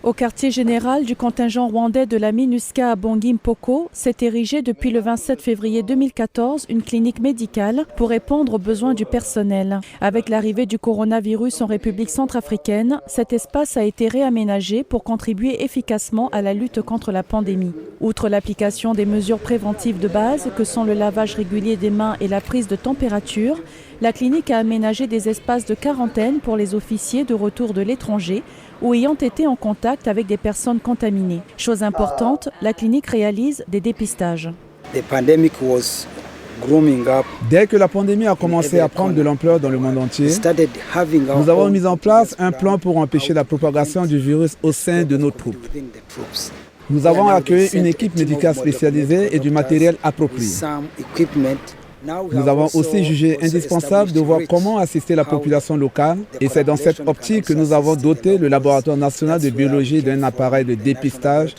Au quartier général du contingent rwandais de la MINUSCA à Bangui-Mpoko s'est érigée depuis le 27 février 2014 une clinique médicale pour répondre aux besoins du personnel. Avec l'arrivée du coronavirus en République centrafricaine, cet espace a été réaménagé pour contribuer efficacement à la lutte contre la pandémie. Outre l'application des mesures préventives de base que sont le lavage régulier des mains et la prise de température, la clinique a aménagé des espaces de quarantaine pour les officiers de retour de l'étranger ou ayant été en contact avec des personnes contaminées. Chose importante, la clinique réalise des dépistages. Dès que la pandémie a commencé à prendre de l'ampleur dans le monde entier, nous avons mis en place un plan pour empêcher la propagation du virus au sein de nos troupes. Nous avons accueilli une équipe médicale spécialisée et du matériel approprié. Nous avons aussi jugé indispensable de voir comment assister la population locale et c'est dans cette optique que nous avons doté le laboratoire national de biologie d'un appareil de dépistage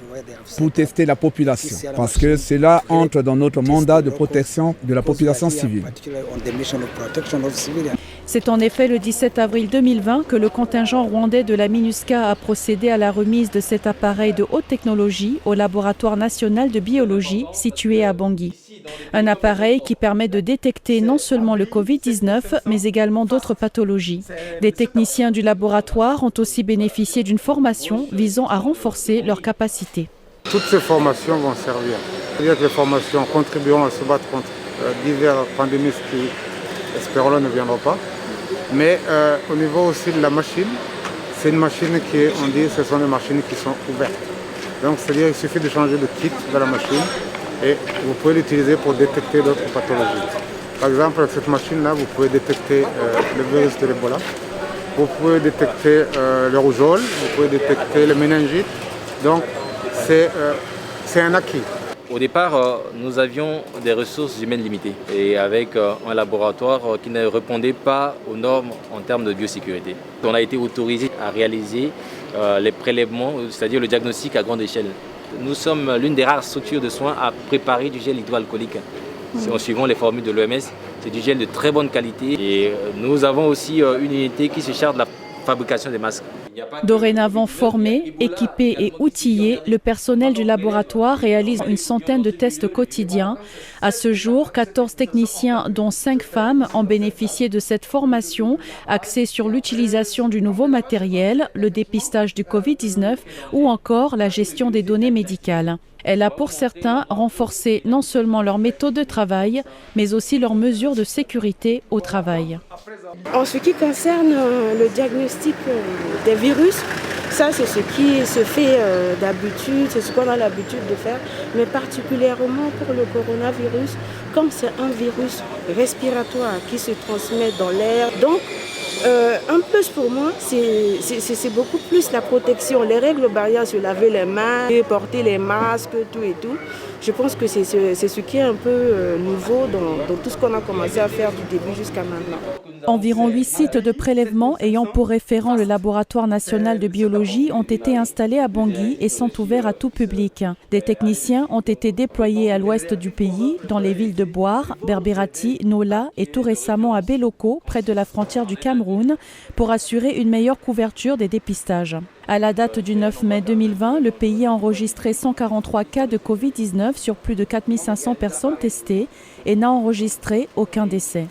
pour tester la population, parce que cela entre dans notre mandat de protection de la population civile. C'est en effet le 17 avril 2020 que le contingent rwandais de la MINUSCA a procédé à la remise de cet appareil de haute technologie au laboratoire national de biologie situé à Bangui. Un appareil qui permet de détecter non seulement le Covid-19, mais également d'autres pathologies. Des techniciens du laboratoire ont aussi bénéficié d'une formation visant à renforcer leurs capacités. Toutes ces formations vont servir. C'est-à-dire que les formations contribueront à se battre contre diverses pandémies qui, espérons-le, ne viendront pas. Mais au niveau aussi de la machine, c'est une machine qui, on dit, ce sont des machines qui sont ouvertes. Donc, c'est-à-dire qu'il suffit de changer de kit de la machine et vous pouvez l'utiliser pour détecter d'autres pathologies. Par exemple, avec cette machine-là, vous pouvez détecter le virus de l'Ebola, vous pouvez détecter le rougeole, vous pouvez détecter le méningite. Donc, c'est un acquis. Au départ, nous avions des ressources humaines limitées et avec un laboratoire qui ne répondait pas aux normes en termes de biosécurité. On a été autorisé à réaliser les prélèvements, c'est-à-dire le diagnostic à grande échelle. Nous sommes l'une des rares structures de soins à préparer du gel hydroalcoolique. En suivant les formules de l'OMS, c'est du gel de très bonne qualité et nous avons aussi une unité qui se charge de la fabrication des masques. Dorénavant formé, équipé et outillé, le personnel du laboratoire réalise une centaine de tests quotidiens. À ce jour, 14 techniciens, dont 5 femmes, ont bénéficié de cette formation axée sur l'utilisation du nouveau matériel, le dépistage du Covid-19 ou encore la gestion des données médicales. Elle a pour certains renforcé non seulement leur méthode de travail, mais aussi leurs mesures de sécurité au travail. En ce qui concerne le diagnostic des virus, ça c'est ce qui se fait d'habitude, c'est ce qu'on a l'habitude de faire, mais particulièrement pour le coronavirus, comme c'est un virus respiratoire qui se transmet dans l'air. Donc, un plus pour moi, c'est beaucoup plus la protection, les règles barrières, se laver les mains, porter les masques, tout et tout. Je pense que c'est ce qui est un peu nouveau dans tout ce qu'on a commencé à faire du début jusqu'à maintenant. Environ 8 sites de prélèvement ayant pour référent le laboratoire national de biologie ont été installés à Bangui et sont ouverts à tout public. Des techniciens ont été déployés à l'ouest du pays, dans les villes de Bouar, Berbérati, Nola et tout récemment à Béloko, près de la frontière du Cameroun, pour assurer une meilleure couverture des dépistages. À la date du 9 mai 2020, le pays a enregistré 143 cas de Covid-19 sur plus de 4500 personnes testées et n'a enregistré aucun décès.